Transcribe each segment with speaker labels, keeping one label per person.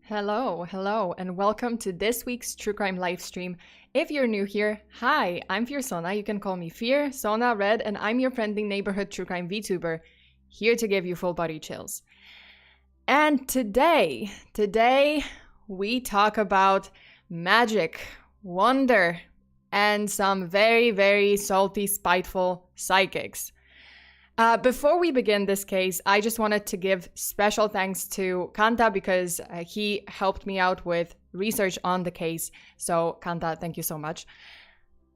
Speaker 1: Hello, and welcome to this week's True Crime livestream. If you're new here, hi, I'm FEARSONA. You can call me Fear, Sona, Red, and I'm your friendly neighborhood true crime VTuber, here to give you full body chills. And today we talk about magic, wonder, and some very, very salty, spiteful psychics. Before we begin this case, I just wanted to give special thanks to Kanta because he helped me out with research on the case. So Kanta, thank you so much.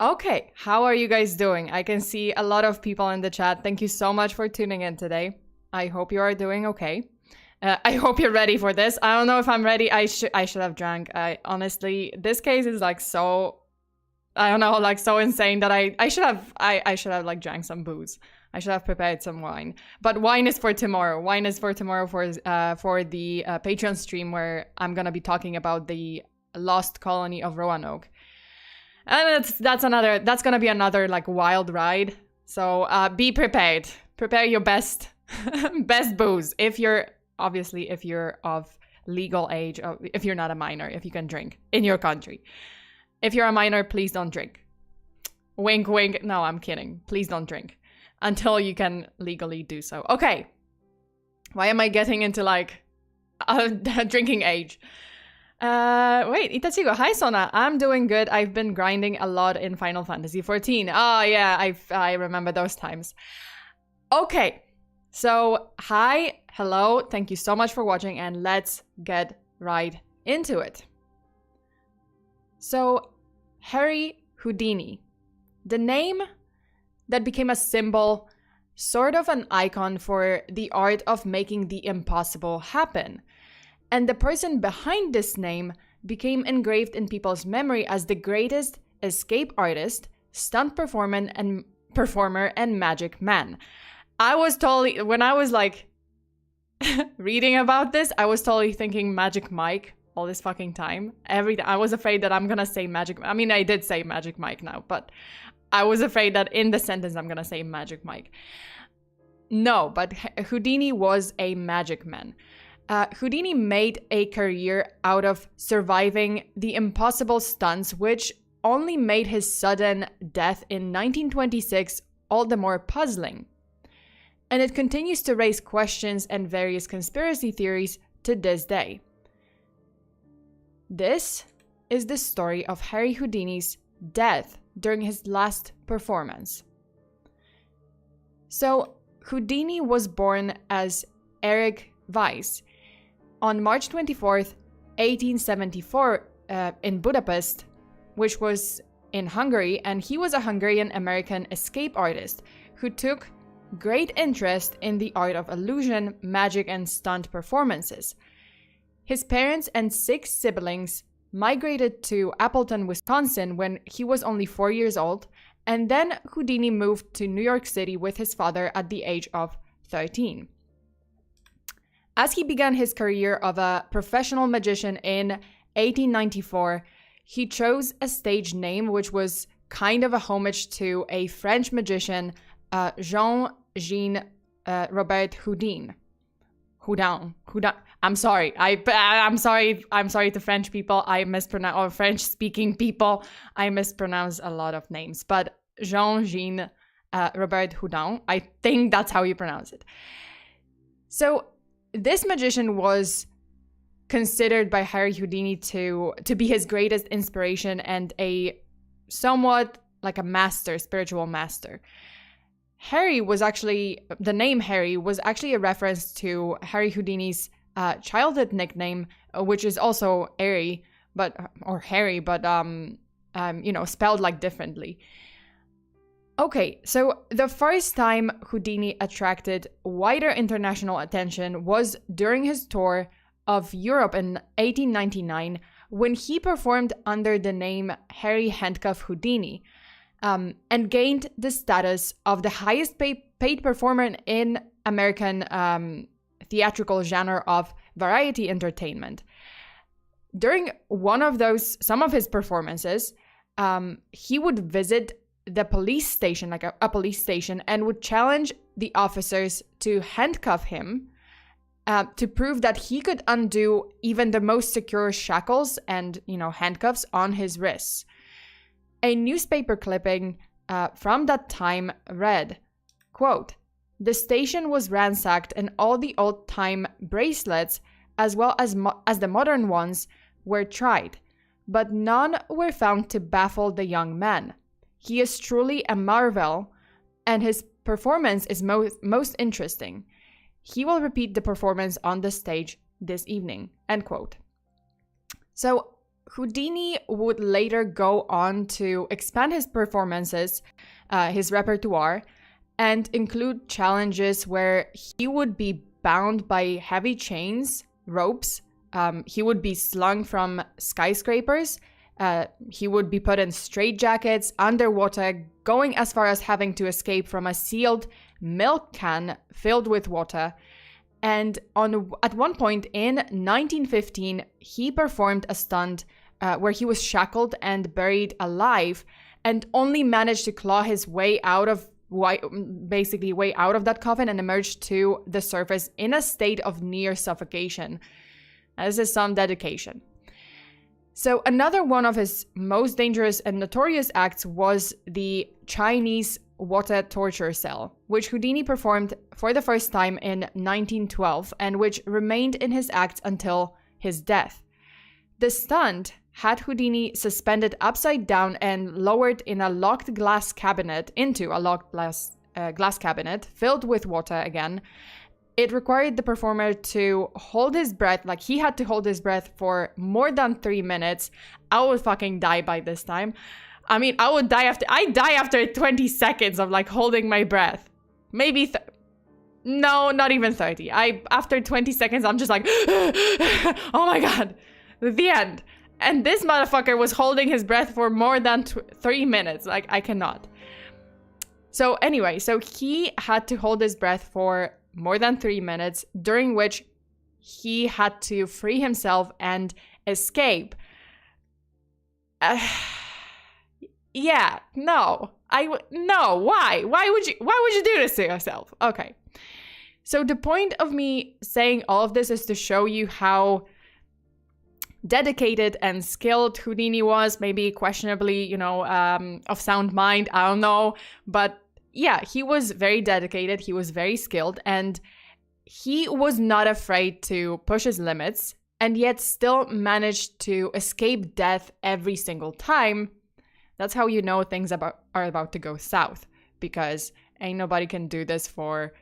Speaker 1: Okay, how are you guys doing? I can see a lot of people in the chat. Thank you so much for tuning in today. I hope you are doing okay. I hope you're ready for this. I don't know if I'm ready. I should have drank. Honestly, this case is like so, I don't know, like so insane that I should have like drank some booze. I should have prepared some wine. But wine is for tomorrow. Wine is for tomorrow for the Patreon stream where I'm going to be talking about the lost colony of Roanoke. And that's going to be another like wild ride. So be prepared. Prepare your best booze. If you're of legal age, or if you're not a minor, if you can drink in your country. If you're a minor, please don't drink. Wink, wink. No, I'm kidding. Please don't drink. Until you can legally do so. Okay. Why am I getting into like drinking age? Wait, Itachigo. Hi, Sona. I'm doing good. I've been grinding a lot in Final Fantasy 14. Oh, yeah. I remember those times. Okay. So, hi. Hello. Thank you so much for watching. And let's get right into it. So, Harry Houdini. The name that became a symbol, sort of an icon for the art of making the impossible happen. And the person behind this name became engraved in people's memory as the greatest escape artist, stunt performer, and magic man. When I was like reading about this, I was totally thinking Magic Mike all this fucking time. I was afraid that I'm gonna say I did say Magic Mike now, but I was afraid that in the sentence I'm gonna say Magic Mike. No, but Houdini was a magic man. Houdini made a career out of surviving the impossible stunts, which only made his sudden death in 1926 all the more puzzling. And it continues to raise questions and various conspiracy theories to this day. This is the story of Harry Houdini's death during his last performance. So, Houdini was born as Eric Weiss on March 24th, 1874 in Budapest, which was in Hungary, and he was a Hungarian-American escape artist who took great interest in the art of illusion, magic, and stunt performances. His parents and 6 siblings migrated to Appleton, Wisconsin when he was only 4 years old, and then Houdini moved to New York City with his father at the age of 13. As he began his career of a professional magician in 1894, he chose a stage name which was kind of a homage to a French magician, Jean Robert Houdin. Houdin. I'm sorry. I'm sorry to French people. I mispronounce, or French-speaking people. I mispronounce a lot of names. But Jean Robert Houdin. I think that's how you pronounce it. So this magician was considered by Harry Houdini to be his greatest inspiration and a somewhat like a master, spiritual master. The name Harry was actually a reference to Harry Houdini's childhood nickname, which is also Harry, but spelled like differently. Okay, so the first time Houdini attracted wider international attention was during his tour of Europe in 1899, when he performed under the name Harry Handcuff Houdini, and gained the status of the highest paid performer in American theatrical genre of variety entertainment. During some of his performances, he would visit the police station, like a police station, and would challenge the officers to handcuff him to prove that he could undo even the most secure shackles and, handcuffs on his wrists. A newspaper clipping from that time read, quote, "The station was ransacked and all the old-time bracelets, as well as the modern ones, were tried, but none were found to baffle the young man. He is truly a marvel, and his performance is most interesting. He will repeat the performance on the stage this evening," end quote. So Houdini would later go on to expand his performances, his repertoire, and include challenges where he would be bound by heavy chains, ropes. He would be slung from skyscrapers. He would be put in straitjackets, underwater, going as far as having to escape from a sealed milk can filled with water. And at one point in 1915, he performed a stunt where he was shackled and buried alive, and only managed to claw his way out of that coffin and emerge to the surface in a state of near suffocation. This is some dedication. So another one of his most dangerous and notorious acts was the Chinese water torture cell, which Houdini performed for the first time in 1912 and which remained in his act until his death. The stunt had Houdini suspended upside down and lowered in a locked glass cabinet into a locked glass cabinet filled with water again. It required the performer to hold his breath, like he had to hold his breath for more than 3 minutes. I would fucking die by this time. I mean, I die after 20 seconds of like holding my breath. Maybe, no, not even 30. After 20 seconds, I'm just like, oh my God, the end. And this motherfucker was holding his breath for more than 3 minutes. Like, I cannot. So anyway, so he had to hold his breath for more than 3 minutes, during which he had to free himself and escape. Yeah, no. No, why? Why would you do this to yourself? Okay. So the point of me saying all of this is to show you how dedicated and skilled Houdini was, maybe questionably, of sound mind, I don't know. But yeah, he was very dedicated, he was very skilled, and he was not afraid to push his limits, and yet still managed to escape death every single time. That's how you know things are about to go south, because ain't nobody can do this for,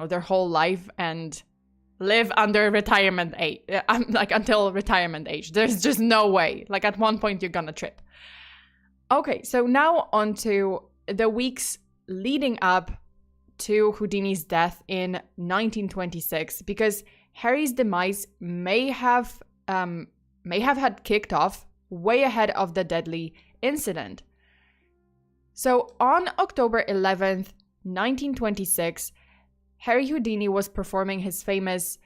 Speaker 1: their whole life and live under retirement age, until retirement age. There's just no way. Like, at one point, you're gonna trip. Okay, so now on to the weeks leading up to Houdini's death in 1926, because Harry's demise may have had kicked off way ahead of the deadly incident. So on October 11th, 1926, Harry Houdini was performing his famous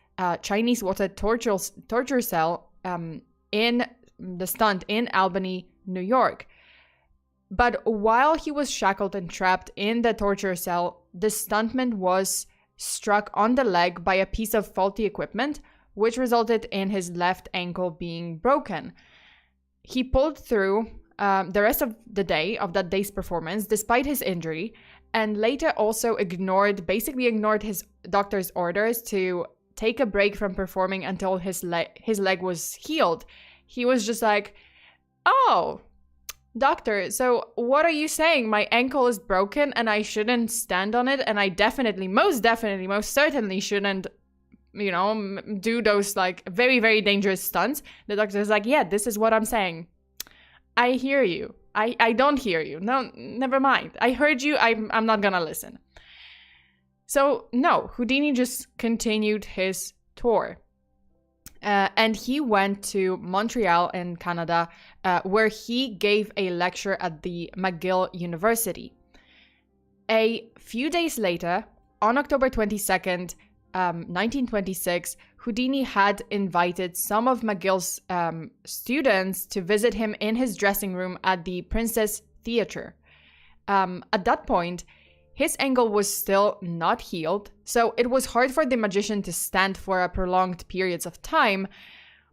Speaker 1: Chinese water torture cell in the stunt in Albany, New York. But while he was shackled and trapped in the torture cell, the stuntman was struck on the leg by a piece of faulty equipment, which resulted in his left ankle being broken. He pulled through the rest of the day, of that day's performance, despite his injury, and later also ignored his doctor's orders to take a break from performing until his leg was healed. He was just like, "Oh, doctor, so what are you saying? My ankle is broken and I shouldn't stand on it, and I most certainly shouldn't, do those like very, very dangerous stunts." The doctor is like, "Yeah, this is what I'm saying. I hear you. I don't hear you. No, never mind. I heard you. I'm not gonna listen." So no, Houdini just continued his tour. And he went to Montreal in Canada, where he gave a lecture at the McGill University. A few days later, on October 22nd, 1926, Houdini had invited some of McGill's students to visit him in his dressing room at the Princess Theatre. At that point, his ankle was still not healed, so it was hard for the magician to stand for a prolonged periods of time,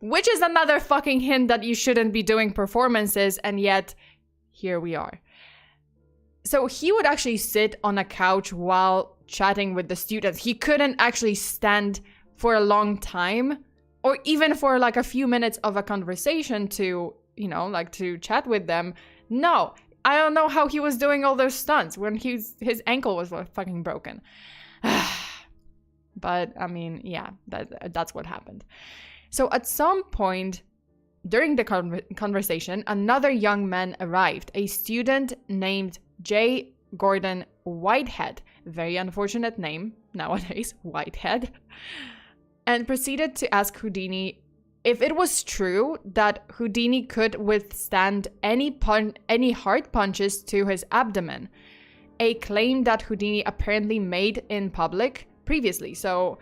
Speaker 1: which is another fucking hint that you shouldn't be doing performances, and yet here we are. So he would actually sit on a couch while chatting with the students. He couldn't actually stand for a long time, or even for like a few minutes of a conversation to, like to chat with them. No, I don't know how he was doing all those stunts when his ankle was fucking broken. But I mean, yeah, that's what happened. So at some point during the conversation, another young man arrived, a student named J. Gordon Whitehead, very unfortunate name nowadays, Whitehead, and proceeded to ask Houdini if it was true that Houdini could withstand any hard punches to his abdomen, a claim that Houdini apparently made in public previously. So,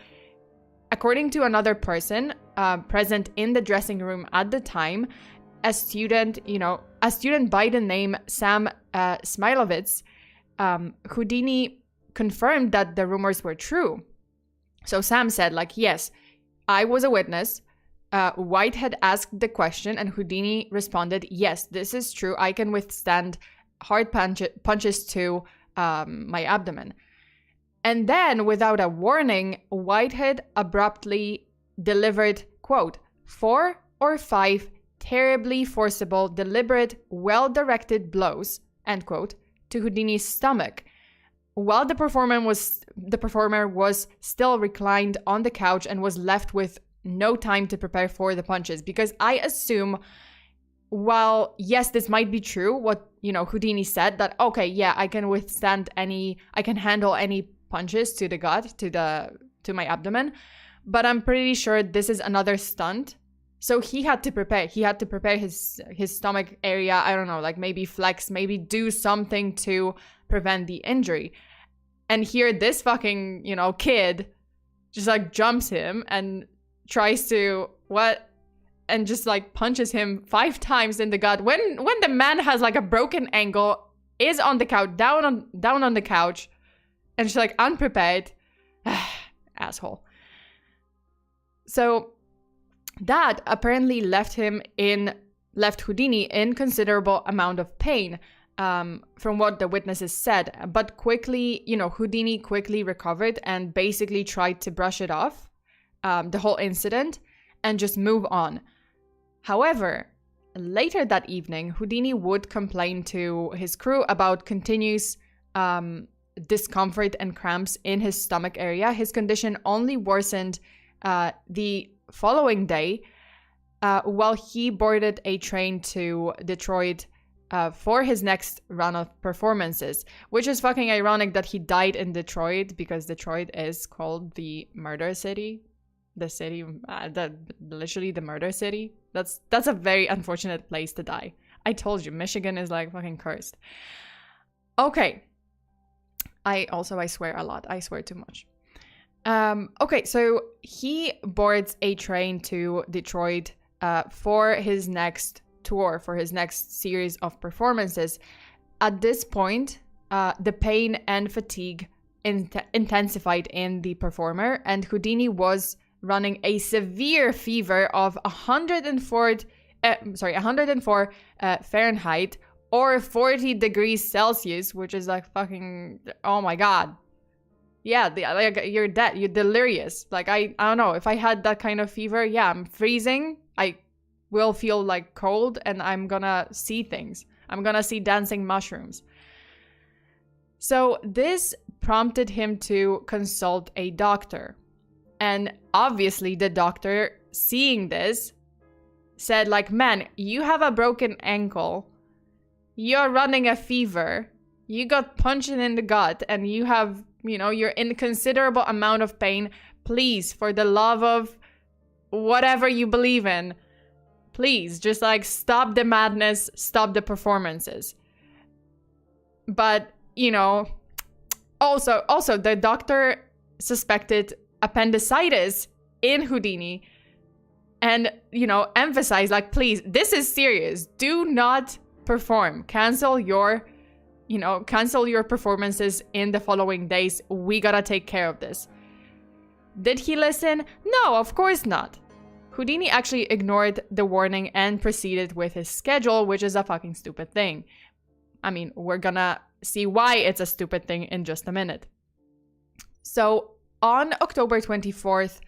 Speaker 1: according to another person present in the dressing room at the time, a student by the name Sam Smilovitz, Houdini confirmed that the rumors were true. So Sam said, like, yes, I was a witness. Whitehead asked the question and Houdini responded, yes, this is true. I can withstand hard punches to my abdomen. And then, without a warning, Whitehead abruptly delivered, quote, 4 or 5 terribly forcible, deliberate, well-directed blows, end quote, to Houdini's stomach, while the performer was still reclined on the couch and was left with no time to prepare for the punches. Because I assume, while yes, this might be true, what Houdini said, that okay, yeah, I can handle any punches to the gut, to my abdomen, but I'm pretty sure this is another stunt. So he had to prepare. He had to prepare his stomach area. I don't know, like maybe flex, maybe do something to prevent the injury. And here this fucking, kid just like jumps him and tries to and just like punches him 5 times in the gut when the man has like a broken ankle, is on the couch, down on the couch, and just like unprepared. Asshole. So that apparently left Houdini in considerable amount of pain, from what the witnesses said. But quickly, Houdini quickly recovered and basically tried to brush it off, the whole incident, and just move on. However, later that evening, Houdini would complain to his crew about continuous discomfort and cramps in his stomach area. His condition only worsened the following day, while he boarded a train to Detroit for his next run of performances, which is fucking ironic that he died in Detroit, because Detroit is called the murder city. The city, literally the murder city. That's a very unfortunate place to die. I told you, Michigan is like fucking cursed. Okay. I swear a lot. I swear too much. Okay, so he boards a train to Detroit for his next tour, for his next series of performances. At this point, the pain and fatigue intensified in the performer, and Houdini was running a severe fever of 104 Fahrenheit, or 40 degrees Celsius, which is like fucking, oh my god. Yeah, like you're dead, you're delirious. Like I don't know, if I had that kind of fever, yeah, I'm freezing. I will feel like cold, and I'm gonna see things. I'm gonna see dancing mushrooms. So this prompted him to consult a doctor. And obviously the doctor, seeing this, said like, man, you have a broken ankle, you're running a fever, you got punched in the gut, and you have, you're in considerable amount of pain. Please, for the love of whatever you believe in, please just like stop the madness, stop the performances. But, also the doctor suspected appendicitis in Houdini, and, emphasized like, please, this is serious. Do not perform. Cancel your cancel your performances in the following days. We gotta take care of this. Did he listen? No, of course not. Houdini actually ignored the warning and proceeded with his schedule, which is a fucking stupid thing. I mean, we're gonna see why it's a stupid thing in just a minute. So, on October 24th,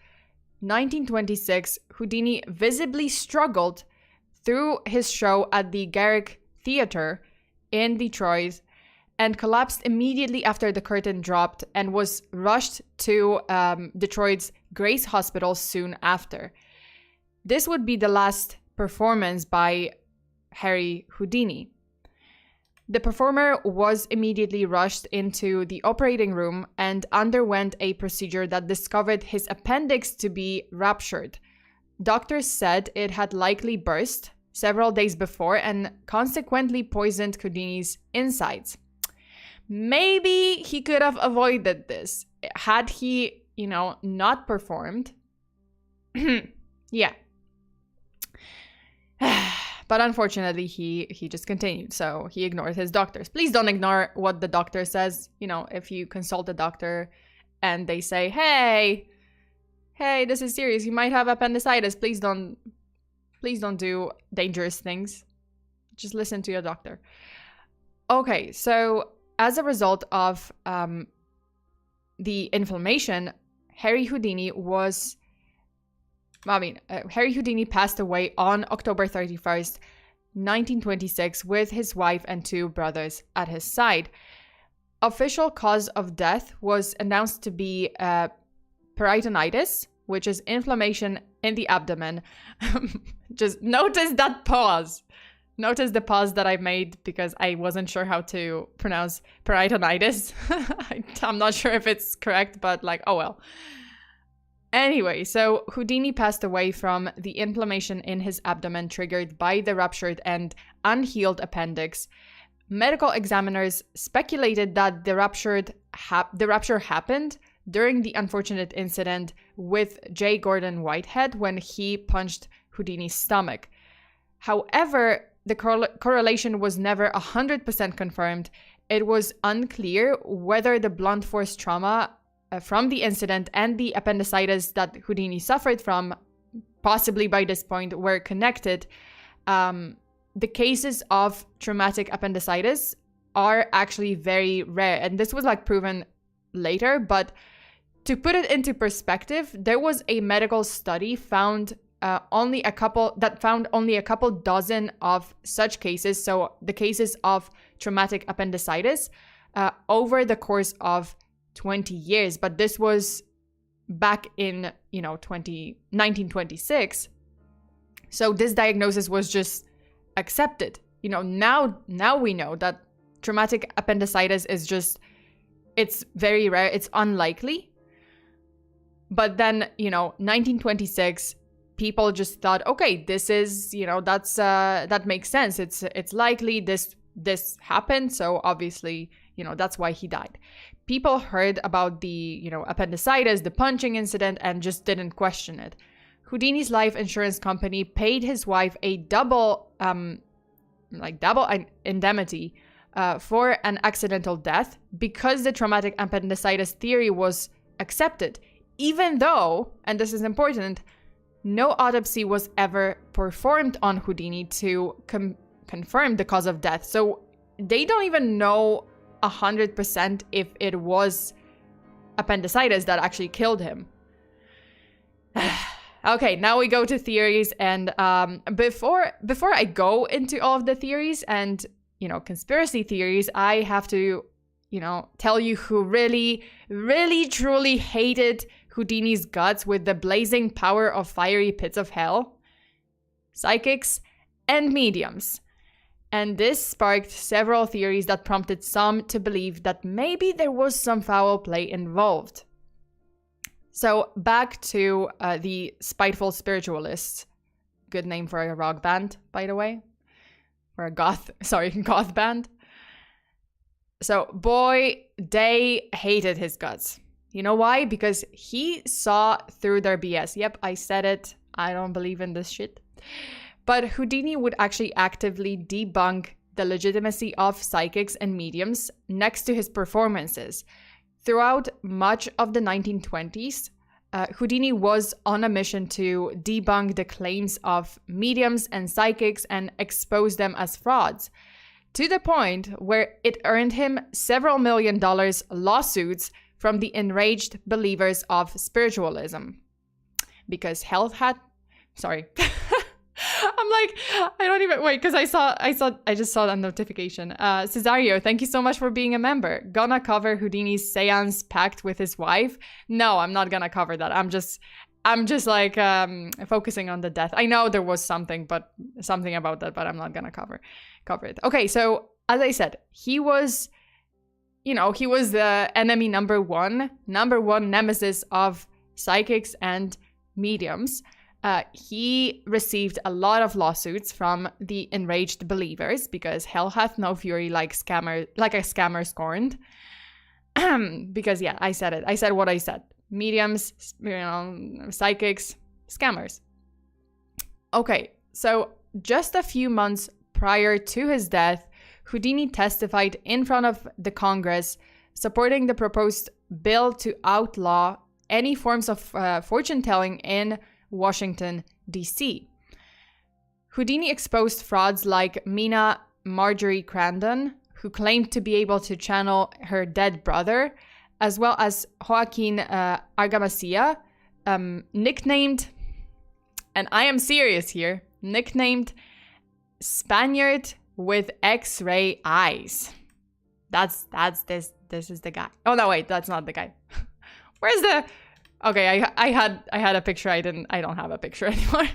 Speaker 1: 1926, Houdini visibly struggled through his show at the Garrick Theatre in Detroit and collapsed immediately after the curtain dropped and was rushed to Detroit's Grace Hospital soon after. This would be the last performance by Harry Houdini. The performer was immediately rushed into the operating room and underwent a procedure that discovered his appendix to be ruptured. Doctors said it had likely burst several days before and consequently poisoned Houdini's insides. Maybe he could have avoided this had he, not performed. Yeah. But unfortunately, he just continued. So he ignored his doctors. Please don't ignore what the doctor says. If you consult a doctor and they say, hey, this is serious. You might have appendicitis. Please don't do dangerous things. Just listen to your doctor. Okay, so as a result of the inflammation, Harry Houdini passed away on October 31st, 1926, with his wife and 2 brothers at his side. Official cause of death was announced to be peritonitis, which is inflammation in the abdomen. Just notice that pause. Notice the pause that I made because I wasn't sure how to pronounce peritonitis. I'm not sure if it's correct, but oh well. Anyway, so Houdini passed away from the inflammation in his abdomen triggered by the ruptured and unhealed appendix. Medical examiners speculated that the rupture happened during the unfortunate incident with J. Gordon Whitehead when he punched Houdini's stomach. However, the correlation was never 100% confirmed. It was unclear whether the blunt force trauma from the incident and the appendicitis that Houdini suffered from, possibly by this point, were connected. The cases of traumatic appendicitis are actually very rare, and this was proven later. But to put it into perspective, there was a medical study found only a couple dozen of such cases. So the cases of traumatic appendicitis over the course of 20 years, but this was back in 1926. So this diagnosis was just accepted. Now we know that traumatic appendicitis is it's very rare, it's unlikely. But then 1926, people just thought, okay, this is that makes sense. It's likely this happened, so obviously that's why he died. People heard about the, appendicitis, the punching incident, and just didn't question it. Houdini's life insurance company paid his wife a double indemnity for an accidental death because the traumatic appendicitis theory was accepted, even though, and this is important, no autopsy was ever performed on Houdini to confirm the cause of death. So they don't even know 100% if it was appendicitis that actually killed him. Okay, now we go to theories, and before I go into all of the theories and conspiracy theories, I have to tell you who really, really, truly hated Houdini's guts with the blazing power of fiery pits of hell: psychics and mediums. And this sparked several theories that prompted some to believe that maybe there was some foul play involved. So back to the Spiteful Spiritualists. Good name for a rock band, by the way. Or a goth band. So boy, they hated his guts. You know why? Because he saw through their BS. Yep, I said it. I don't believe in this shit. But Houdini would actually actively debunk the legitimacy of psychics and mediums next to his performances. Throughout much of the 1920s, Houdini was on a mission to debunk the claims of mediums and psychics and expose them as frauds, to the point where it earned him several $1 million lawsuits from the enraged believers of spiritualism. Because health had... Sorry. I'm like, I don't even... Wait, because I just saw that notification. Cesario, thank you so much for being a member. Gonna cover Houdini's seance pact with his wife? No, I'm not gonna cover that. I'm just like focusing on the death. I know there was something about that, but I'm not gonna cover it. Okay, so as I said, he was the enemy number one nemesis of psychics and mediums. He received a lot of lawsuits from the enraged believers because hell hath no fury like a scammer scorned. Because yeah, I said it. I said what I said. Mediums, psychics, scammers. Okay, so just a few months prior to his death, Houdini testified in front of the Congress supporting the proposed bill to outlaw any forms of fortune-telling in Washington, D.C. Houdini exposed frauds like Mina Marjorie Crandon, who claimed to be able to channel her dead brother, as well as Joaquin Argamasilla, nicknamed, and I am serious here, nicknamed Spaniard with X-ray eyes. This is the guy. Oh no, wait, that's not the guy. Where's the... Okay, I had a picture. I don't have a picture anymore.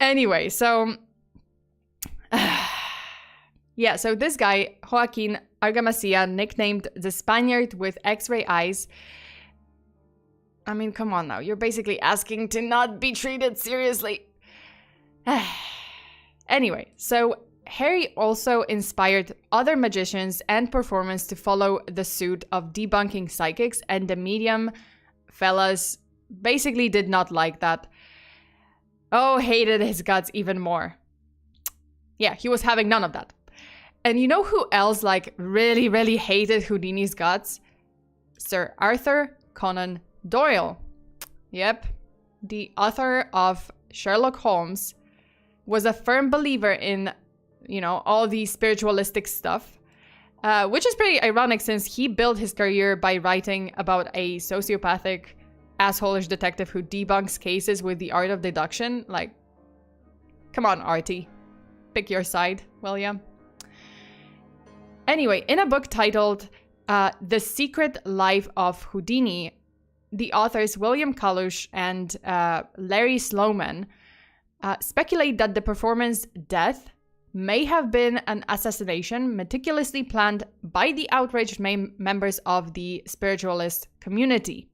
Speaker 1: Anyway, so yeah, so this guy, Joaquin Argamasilla, nicknamed the Spaniard with X-ray eyes. I mean, come on now. You're basically asking to not be treated seriously. Anyway, so Harry also inspired other magicians and performers to follow the suit of debunking psychics, and the medium fellas basically did not like that. Oh, hated his guts even more. Yeah, he was having none of that. And you know who else really, really hated Houdini's guts? Sir Arthur Conan Doyle. Yep, the author of Sherlock Holmes was a firm believer in all the spiritualistic stuff, which is pretty ironic since he built his career by writing about a sociopathic, asshole-ish detective who debunks cases with the art of deduction. Like, come on, Artie. Pick your side, will ya? Anyway, in a book titled The Secret Life of Houdini, the authors William Kalush and Larry Sloman speculate that the performer's death may have been an assassination meticulously planned by the outraged members of the spiritualist community.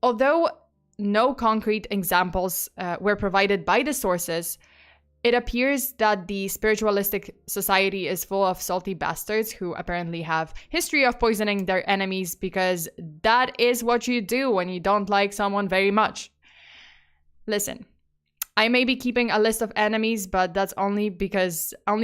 Speaker 1: Although no concrete examples were provided by the sources, it appears that the spiritualistic society is full of salty bastards who apparently have history of poisoning their enemies, because that is what you do when you don't like someone very much. Listen, I may be keeping a list of enemies, but that's only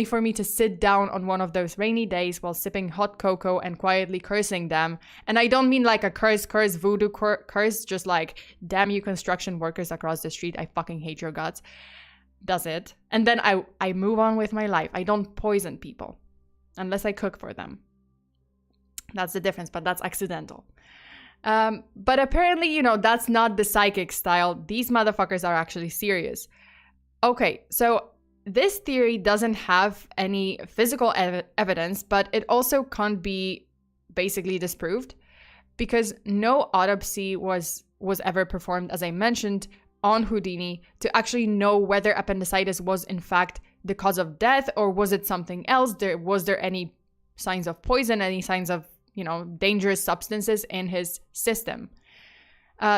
Speaker 1: for me to sit down on one of those rainy days while sipping hot cocoa and quietly cursing them. And I don't mean like a curse, voodoo curse, just like, damn you construction workers across the street, I fucking hate your guts. That's it. And then I move on with my life. I don't poison people unless I cook for them. That's the difference, but that's accidental. But apparently, that's not the psychic style. These motherfuckers are actually serious. Okay, so this theory doesn't have any physical evidence, but it also can't be basically disproved because no autopsy was ever performed, as I mentioned, on Houdini to actually know whether appendicitis was in fact the cause of death or was it something else. Was there any signs of poison, any signs of dangerous substances in his system.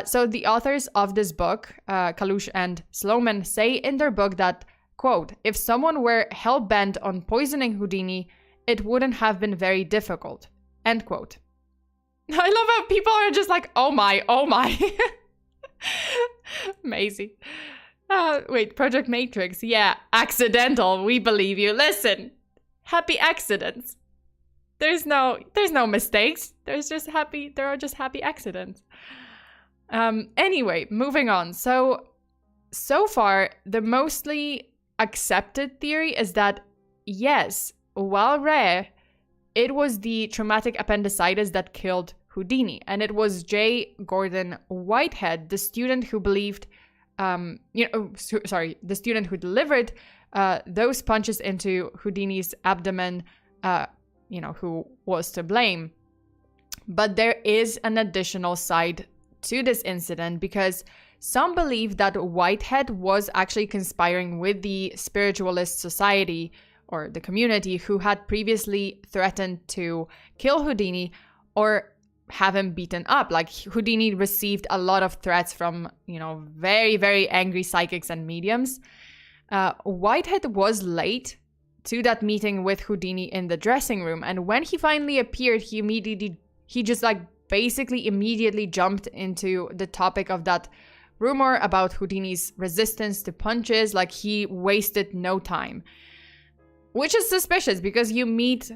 Speaker 1: So the authors of this book, Kalush and Sloman, say in their book that, quote, if someone were hell-bent on poisoning Houdini, it wouldn't have been very difficult, end quote. I love how people are just like, oh my. Amazing. Wait, Project Matrix. Yeah, accidental. We believe you. Listen, happy accidents. There's no mistakes. There are just happy accidents. Anyway, moving on. So far, the mostly accepted theory is that yes, while rare, it was the traumatic appendicitis that killed Houdini, and it was J. Gordon Whitehead, the student who believed, the student who delivered those punches into Houdini's abdomen, who was to blame. But there is an additional side to this incident, because some believe that Whitehead was actually conspiring with the spiritualist society or the community who had previously threatened to kill Houdini or have him beaten up. Like, Houdini received a lot of threats from, very, very angry psychics and mediums. Whitehead was late to that meeting with Houdini in the dressing room, and when he finally appeared, he basically immediately jumped into the topic of that rumor about Houdini's resistance to punches. Like, he wasted no time, which is suspicious, because you meet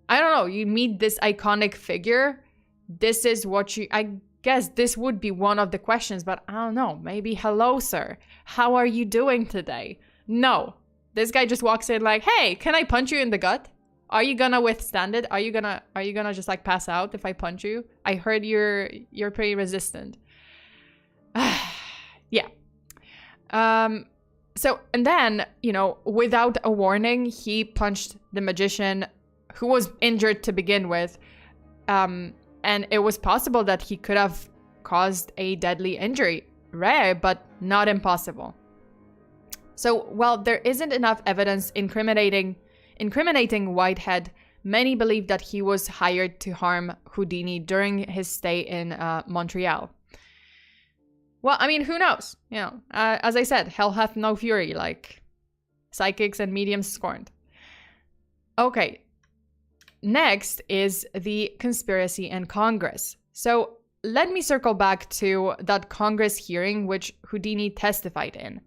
Speaker 1: this iconic figure. This is what I guess this would be one of the questions, but I don't know, maybe, hello, sir, how are you doing today? No, this guy just walks in like, hey, can I punch you in the gut? Are you gonna withstand it? Are you gonna just like pass out if I punch you? I heard you're pretty resistant. Yeah. So, and then, without a warning, he punched the magician who was injured to begin with. And it was possible that he could have caused a deadly injury. Rare, but not impossible. So, while there isn't enough evidence incriminating Whitehead, many believe that he was hired to harm Houdini during his stay in Montreal. Well, I mean, who knows? As I said, hell hath no fury, like psychics and mediums scorned. Okay, next is the conspiracy in Congress. So let me circle back to that Congress hearing which Houdini testified in.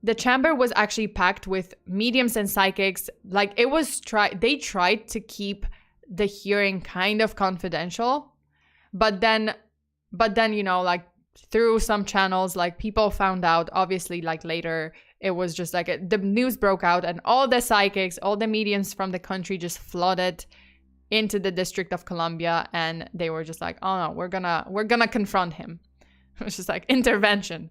Speaker 1: The chamber was actually packed with mediums and psychics. Like, they tried to keep the hearing kind of confidential, but then, like, through some channels, like, people found out, obviously, like, later, it was just like the news broke out, and all the psychics, all the mediums from the country just flooded into the District of Columbia, and they were just like, oh no, we're gonna confront him. It was just like intervention.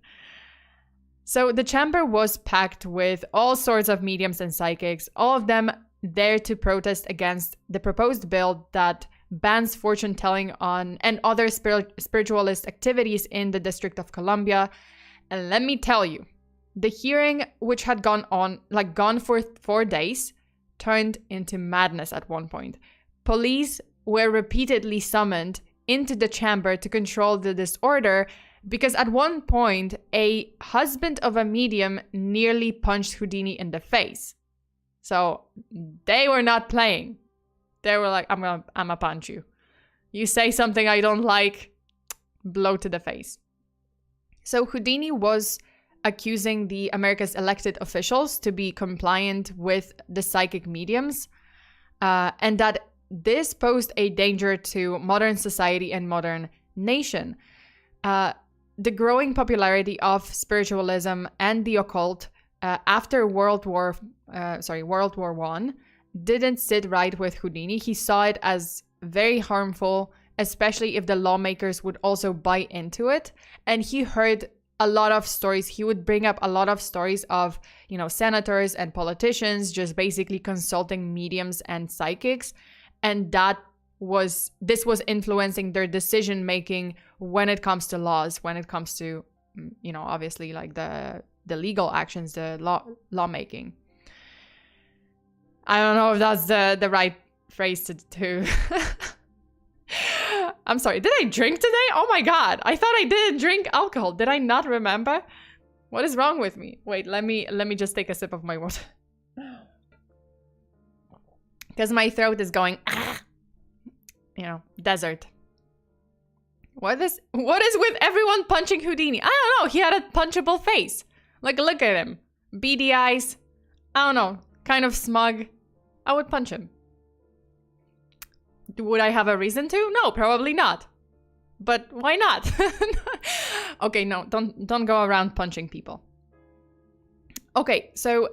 Speaker 1: So the chamber was packed with all sorts of mediums and psychics, all of them there to protest against the proposed bill that bans fortune telling on and other spiritualist activities in the District of Columbia. And let me tell you, the hearing, which had gone for 4 days, turned into madness at one point. Police were repeatedly summoned into the chamber to control the disorder, because at one point, a husband of a medium nearly punched Houdini in the face. So they were not playing. They were like, I'm gonna punch you. You say something I don't like, blow to the face. So Houdini was accusing the America's elected officials to be compliant with the psychic mediums, and that this posed a danger to modern society and modern nation. The growing popularity of spiritualism and the occult after World War I didn't sit right with Houdini. He saw it as very harmful, especially if the lawmakers would also buy into it. And he heard a lot of stories. He would bring up a lot of stories of, senators and politicians just basically consulting mediums and psychics. And this was influencing their decision making when it comes to laws, when it comes to, obviously, like the legal actions, the lawmaking. I don't know if that's the right phrase to I'm sorry, did I drink today? Oh my god, I thought I didn't drink alcohol. Did I not remember? What is wrong with me? Wait, let me just take a sip of my water. Because my throat is going, desert. What is with everyone punching Houdini? I don't know, he had a punchable face. Like, look at him. Beady eyes. I don't know. Kind of smug. I would punch him. Would I have a reason to? No, probably not. But why not? Okay, no, don't go around punching people. Okay, so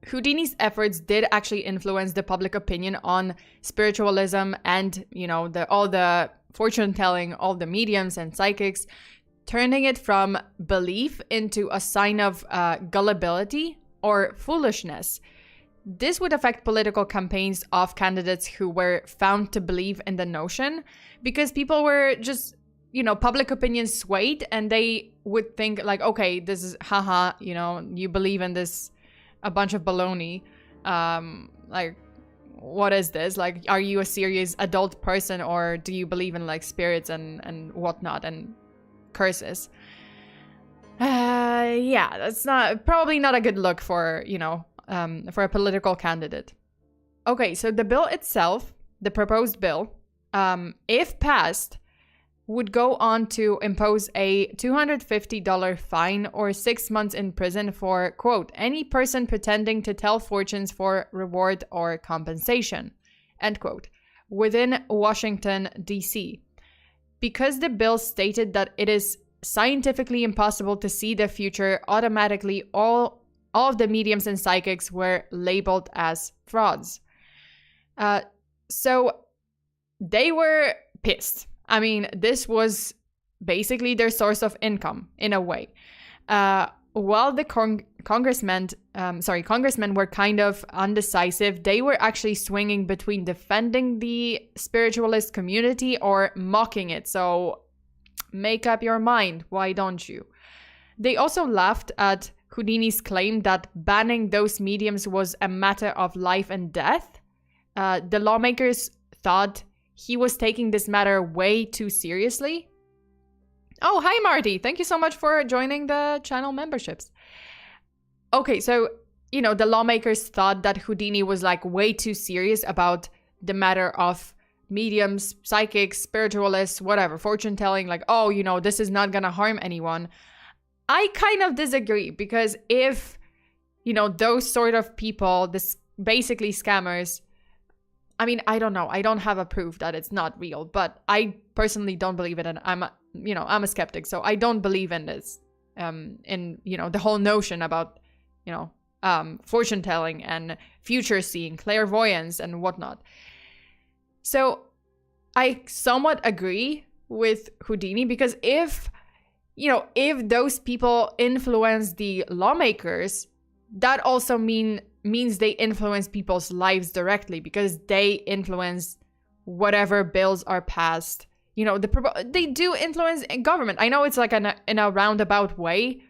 Speaker 1: Houdini's efforts did actually influence the public opinion on spiritualism and, you know, all the fortune telling, all the mediums and psychics, turning it from belief into a sign of gullibility or foolishness. This would affect political campaigns of candidates who were found to believe in the notion, because people were just, you know, public opinion swayed and they would think like, okay, this is haha, you know, you believe in this, a bunch of baloney. Like, what is this? Like, are you a serious adult person, or do you believe in like spirits and whatnot and curses? Yeah, that's probably not a good look for, you know, for a political candidate. Okay, so the bill itself, the proposed bill, if passed, would go on to impose a $250 fine or 6 months in prison for, quote, any person pretending to tell fortunes for reward or compensation, end quote, within Washington, D.C. Because the bill stated that it is scientifically impossible to see the future, automatically all of the mediums and psychics were labeled as frauds. So they were pissed. I mean, this was basically their source of income in a way. While the congressmen were kind of undecisive, they were actually swinging between defending the spiritualist community or mocking it. So make up your mind. Why don't you? They also laughed at Houdini's claim that banning those mediums was a matter of life and death. The lawmakers thought he was taking this matter way too seriously. Oh, hi, Marty. Thank you so much for joining the channel memberships. Okay, so, you know, the lawmakers thought that Houdini was like way too serious about the matter of mediums, psychics, spiritualists, whatever, fortune telling, like, oh, you know, this is not gonna harm anyone. I kind of disagree, because if, you know, those sort of people, this basically scammers, I mean, I don't know. I don't have a proof that it's not real, but I personally don't believe it. And I'm a skeptic. So I don't believe in this, in, you know, the whole notion about, you know, fortune telling and future seeing, clairvoyance and whatnot. So I somewhat agree with Houdini, because if those people influence the lawmakers, that also means they influence people's lives directly, because they influence whatever bills are passed. You know, they do influence government. I know it's like in a roundabout way,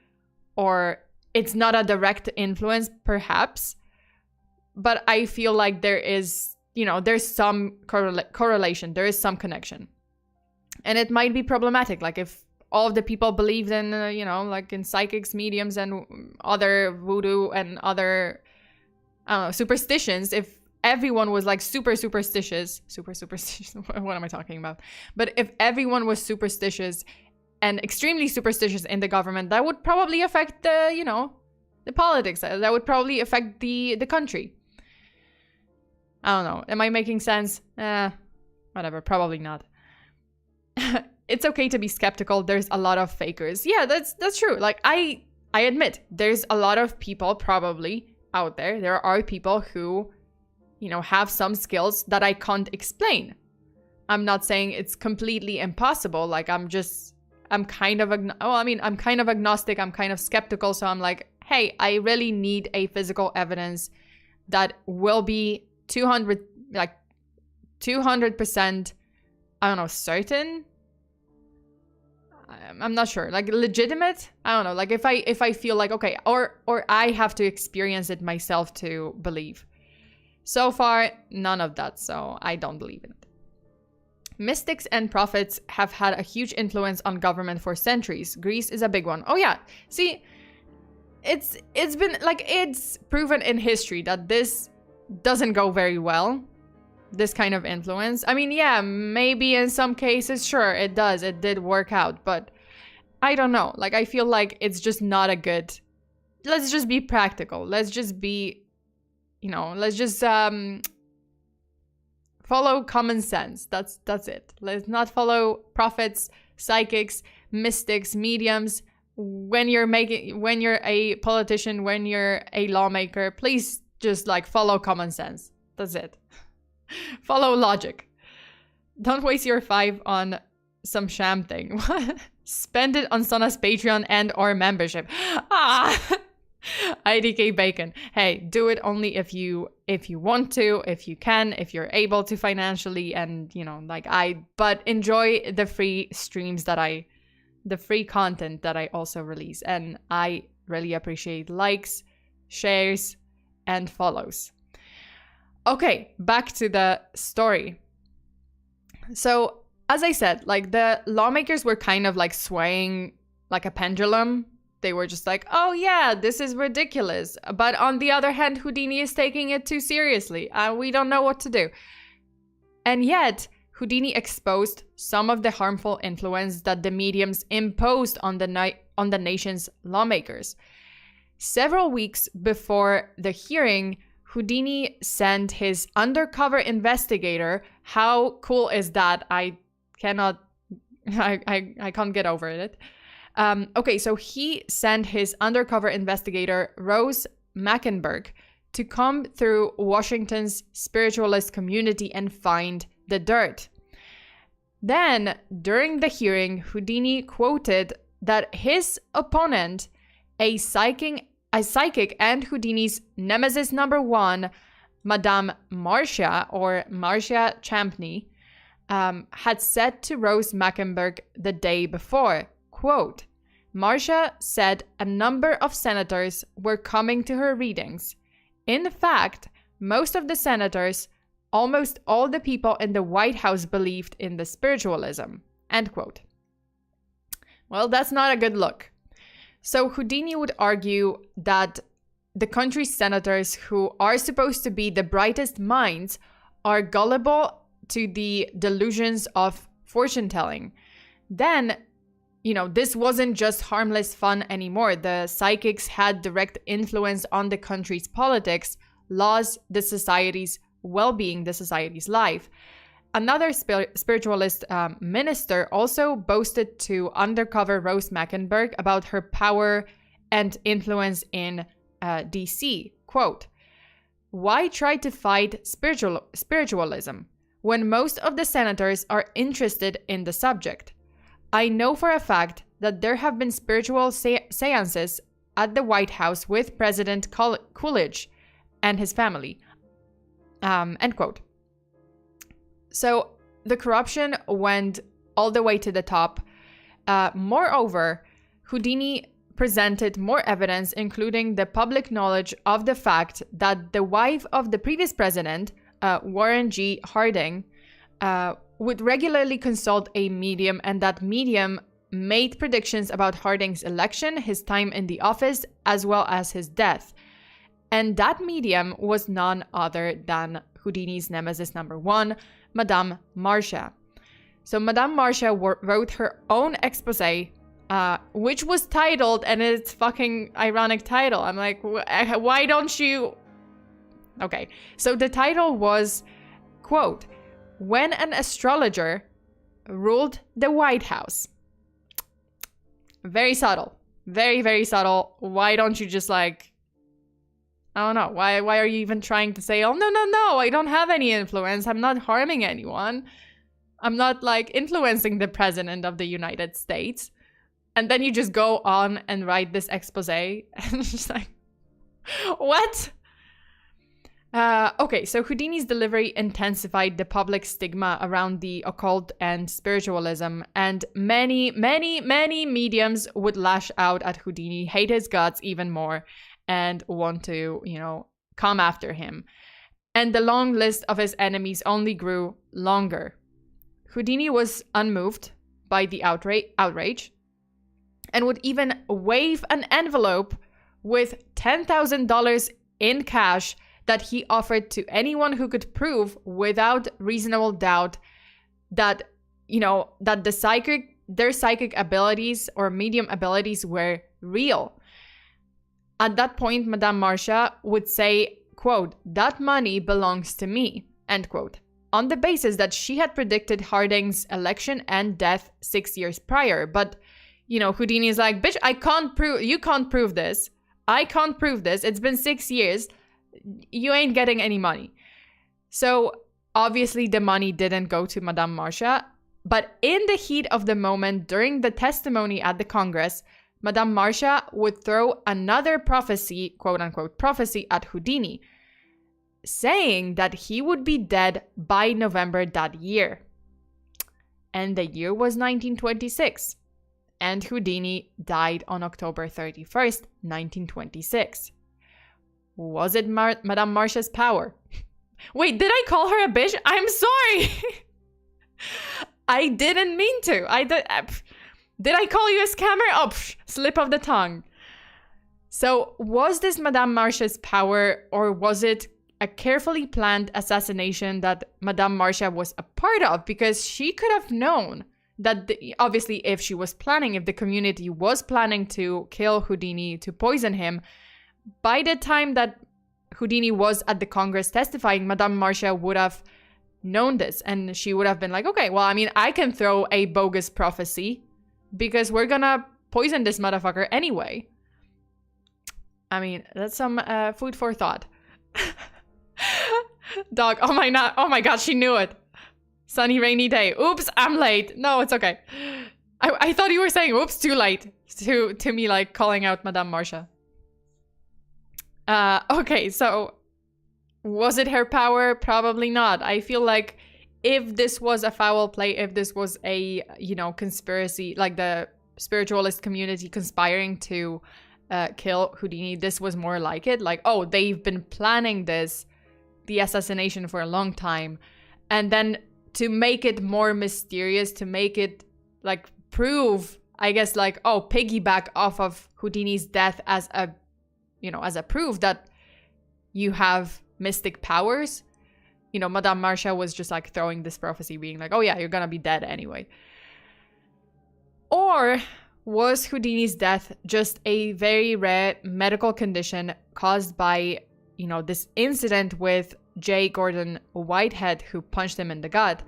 Speaker 1: or it's not a direct influence, perhaps, but I feel like there is, you know, there's some correlation, there is some connection. And it might be problematic, like if all of the people believed in, you know, like in psychics, mediums, and other voodoo and other, I don't know, superstitions. If everyone was like super superstitious, what am I talking about? But if everyone was superstitious and extremely superstitious in the government, that would probably affect the, you know, the politics. That would probably affect the country. I don't know. Am I making sense? Whatever. Probably not. It's okay to be skeptical. There's a lot of fakers. Yeah, that's true. Like, I admit there's a lot of people probably out there. There are people who, you know, have some skills that I can't explain. I'm not saying it's completely impossible. Like, I'm kind of agnostic. I'm kind of skeptical. So I'm like, hey, I really need a physical evidence that will be 200%, I don't know, certain. I'm not sure, like legitimate. I don't know, like if I feel like, okay, or I have to experience it myself to believe. So far, none of that, so I don't believe in it. Mystics and prophets have had a huge influence on government for centuries. Greece is a big one. Oh yeah, see, it's been like, it's proven in history that this doesn't go very well. This kind of influence. I mean, yeah, maybe in some cases, sure, it did work out, but I don't know. Like, I feel like it's just not a good let's just be practical. Let's just be, let's just follow common sense. That's it. Let's not follow prophets, psychics, mystics, mediums. When you're a politician, when you're a lawmaker, please just like follow common sense. That's it. Follow logic. Don't waste your $5 on some sham thing. Spend it on Sona's Patreon and or membership. IDK Bacon. Hey, do it only if you want to, if you can, if you're able to financially, and but enjoy the free streams the free content that I also release. And I really appreciate likes, shares, and follows. Okay, back to the story. So, as I said, like the lawmakers were kind of like swaying like a pendulum. They were just like, oh yeah, this is ridiculous. But on the other hand, Houdini is taking it too seriously. We don't know what to do. And yet, Houdini exposed some of the harmful influence that the mediums imposed on the nation's lawmakers. Several weeks before the hearing, Houdini sent his undercover investigator. How cool is that? I can't get over it. Okay, so he sent his undercover investigator, Rose Mackenberg, to come through Washington's spiritualist community and find the dirt. Then, during the hearing, Houdini quoted that his opponent, a psychic and Houdini's nemesis number one, Madame Marcia, or Marcia Champney, had said to Rose Mackenberg the day before, quote, Marcia said a number of senators were coming to her readings. In fact, most of the senators, almost all the people in the White House believed in the spiritualism, end quote. Well, that's not a good look. So Houdini would argue that the country's senators, who are supposed to be the brightest minds, are gullible to the delusions of fortune telling. Then, this wasn't just harmless fun anymore. The psychics had direct influence on the country's politics, laws, the society's well-being, the society's life. Another spiritualist minister also boasted to undercover Rose Mackenberg about her power and influence in DC. Quote, why try to fight spiritualism when most of the senators are interested in the subject? I know for a fact that there have been spiritual seances at the White House with President Coolidge and his family. End quote. So the corruption went all the way to the top. Moreover, Houdini presented more evidence, including the public knowledge of the fact that the wife of the previous president, Warren G. Harding, would regularly consult a medium, and that medium made predictions about Harding's election, his time in the office, as well as his death. And that medium was none other than Houdini's nemesis number one, Madame Marcia. So Madame Marcia wrote her own expose, which was titled, and it's fucking ironic title. I'm like, why don't you... Okay, so the title was, quote, When an Astrologer Ruled the White House. Very subtle. Very, very subtle. Why don't you just like... I don't know. Why are you even trying to say, oh, no, I don't have any influence. I'm not harming anyone. I'm not like influencing the president of the United States. And then you just go on and write this expose. And it's just like, what? Okay, so Houdini's delivery intensified the public stigma around the occult and spiritualism, and many mediums would lash out at Houdini, hate his guts even more, and want to, come after him. And the long list of his enemies only grew longer. Houdini was unmoved by the outrage and would even wave an envelope with $10,000 in cash that he offered to anyone who could prove without reasonable doubt that, that their psychic abilities or medium abilities were real. At that point, Madame Marcia would say, quote, "That money belongs to me," end quote, on the basis that she had predicted Harding's election and death 6 years prior. But, Houdini is like, bitch, you can't prove this. I can't prove this. It's been 6 years. You ain't getting any money. So obviously the money didn't go to Madame Marcia, but in the heat of the moment during the testimony at the Congress, Madame Marcia would throw another prophecy, quote unquote, prophecy at Houdini, saying that he would be dead by November that year. And the year was 1926. And Houdini died on October 31st, 1926. Was it Madame Marcia's power? Wait, did I call her a bitch? I'm sorry. I didn't mean to. Did I call you a scammer? Oh, slip of the tongue. So was this Madame Marcia's power, or was it a carefully planned assassination that Madame Marcia was a part of? Because she could have known that, obviously, if the community was planning to kill Houdini, to poison him, by the time that Houdini was at the Congress testifying, Madame Marcia would have known this, and she would have been like, okay, well, I can throw a bogus prophecy because we're gonna poison this motherfucker anyway. That's some food for thought. Dog, oh my god, she knew it. Sunny, rainy day. Oops, I'm late. No, it's okay. I thought you were saying, oops, too late. To me, like, calling out Madame Marcia. Okay, so was it her power? Probably not. I feel like if this was a foul play, if this was a, conspiracy, like the spiritualist community conspiring to kill Houdini, this was more like it. Like, oh, they've been planning the assassination for a long time. And then to make it more mysterious, to make it, like, prove, I guess, like, oh, piggyback off of Houdini's death as a proof that you have mystic powers. Madame Marcia was just like throwing this prophecy, being like, oh yeah, you're gonna be dead anyway. Or was Houdini's death just a very rare medical condition caused by, this incident with J. Gordon Whitehead, who punched him in the gut?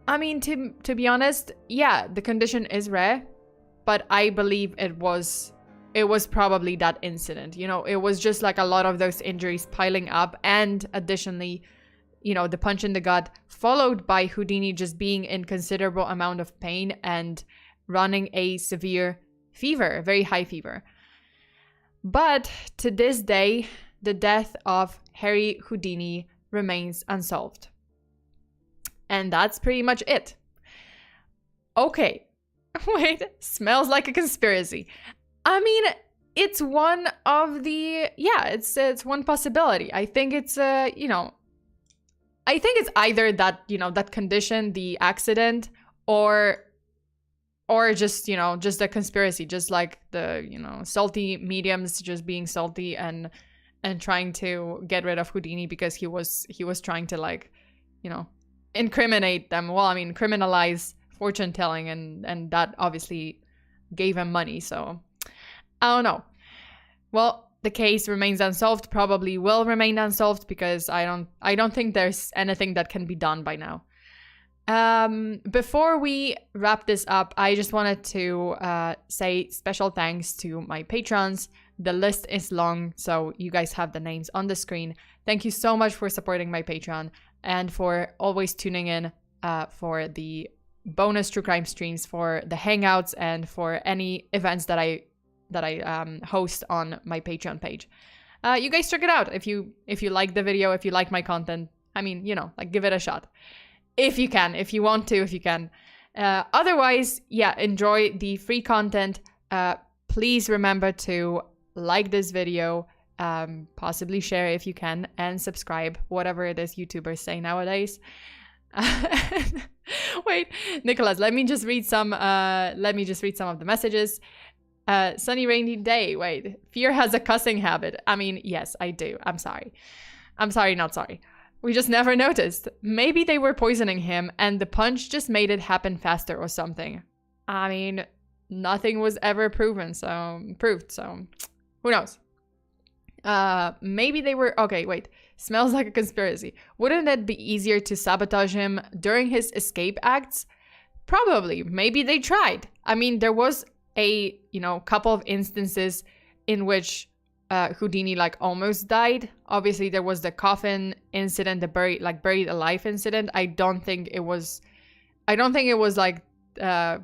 Speaker 1: To be honest, yeah, the condition is rare, but I believe it was probably that incident. It was just like a lot of those injuries piling up, and additionally, the punch in the gut, followed by Houdini just being in considerable amount of pain and running a severe fever, a very high fever. But to this day, the death of Harry Houdini remains unsolved. And that's pretty much it. Okay. Wait, smells like a conspiracy. It's one of the, it's one possibility. I think it's, I think it's either that, that condition, the accident, or just, just a conspiracy, just like the, salty mediums just being salty and trying to get rid of Houdini because he was trying to, like, incriminate them. Well, criminalize fortune telling, and that obviously gave him money. So I don't know. Well, the case remains unsolved, probably will remain unsolved, because I don't think there's anything that can be done by now. Before we wrap this up, I just wanted to say special thanks to my patrons. The list is long, so you guys have the names on the screen. Thank you so much for supporting my Patreon and for always tuning in for the bonus true crime streams, for the hangouts, and for any events that I host on my Patreon page. You guys check it out if you like the video, if you like my content. Like, give it a shot if you can, if you want to, if you can. Otherwise, yeah, enjoy the free content. Please remember to like this video, possibly share if you can, and subscribe, whatever it is YouTubers say nowadays. Wait, Nicholas, let me just read some of the messages. Sunny rainy day. Wait, Fear has a cussing habit. Yes, I do. I'm sorry, not sorry. We just never noticed. Maybe they were poisoning him and the punch just made it happen faster or something. Nothing was ever proved, so Who knows? Maybe they were... Okay, wait. Smells like a conspiracy. Wouldn't it be easier to sabotage him during his escape acts? Probably. Maybe they tried. I mean, there was a, couple of instances in which Houdini like almost died. Obviously, there was the coffin incident, the buried alive incident. I don't think it was like the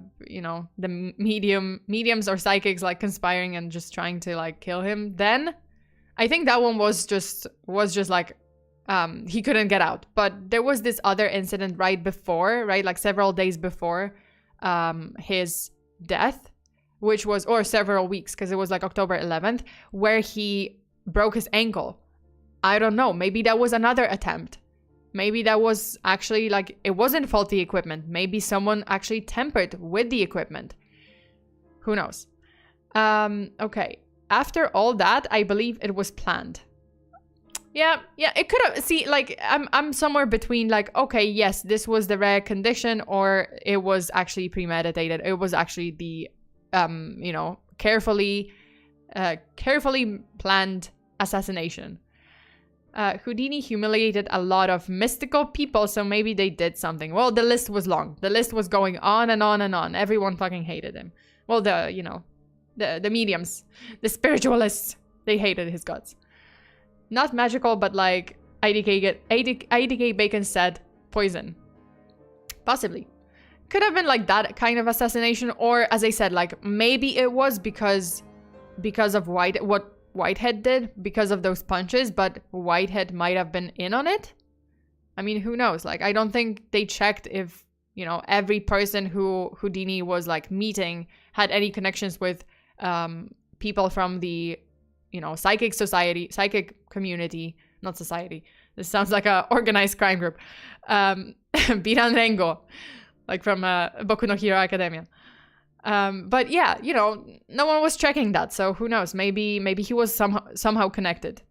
Speaker 1: mediums or psychics like conspiring and just trying to like kill him. Then I think that one was just like he couldn't get out. But there was this other incident like several days before his death, which was, or several weeks, because it was like October 11th, where he broke his ankle. I don't know. Maybe that was another attempt. Maybe that was actually like, it wasn't faulty equipment. Maybe someone actually tampered with the equipment. Who knows? Okay. After all that, I believe it was planned. Yeah, it could have, see, like, I'm somewhere between like, okay, yes, this was the rare condition, or it was actually premeditated. It was actually the, carefully planned assassination. Houdini humiliated a lot of mystical people, so maybe they did something. Well, the list was long. The list was going on and on and on. Everyone fucking hated him. Well, the mediums, the spiritualists, they hated his guts. Not magical, but like IDK Bacon said, poison. Possibly. Could have been like that kind of assassination, or as I said, like maybe it was because of what Whitehead did, because of those punches, but Whitehead might have been in on it. I mean, who knows? Like, I don't think they checked if, every person who Houdini was like meeting had any connections with people from the, psychic community, not society. This sounds like a organized crime group. Biran Rengo, like from Boku no Hero Academia. But yeah, no one was checking that, so who knows? Maybe he was somehow connected.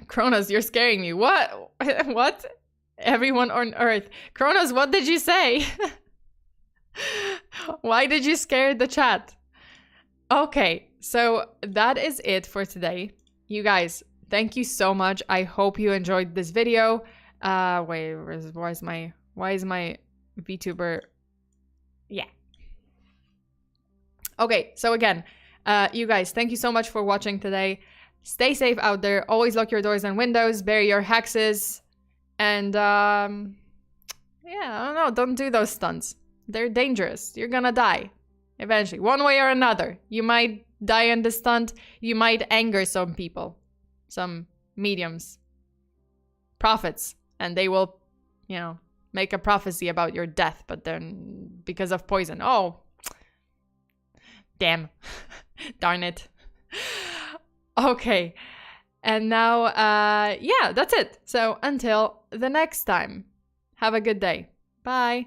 Speaker 1: Kronos, you're scaring me. What? What? Everyone on Earth. Kronos, what did you say? Why did you scare the chat? Okay, so that is it for today. You guys, thank you so much. I hope you enjoyed this video. Wait, why is my VTuber? Yeah. Okay, so again, you guys, thank you so much for watching today. Stay safe out there. Always lock your doors and windows. Bury your hexes. And, yeah, I don't know. Don't do those stunts. They're dangerous. You're gonna die. Eventually. One way or another. You might die in the stunt. You might anger some people. Some mediums. Prophets. And they will, make a prophecy about your death. But then, because of poison. Oh. Damn. Darn it. Okay. And now, yeah, that's it. So until the next time, have a good day. Bye.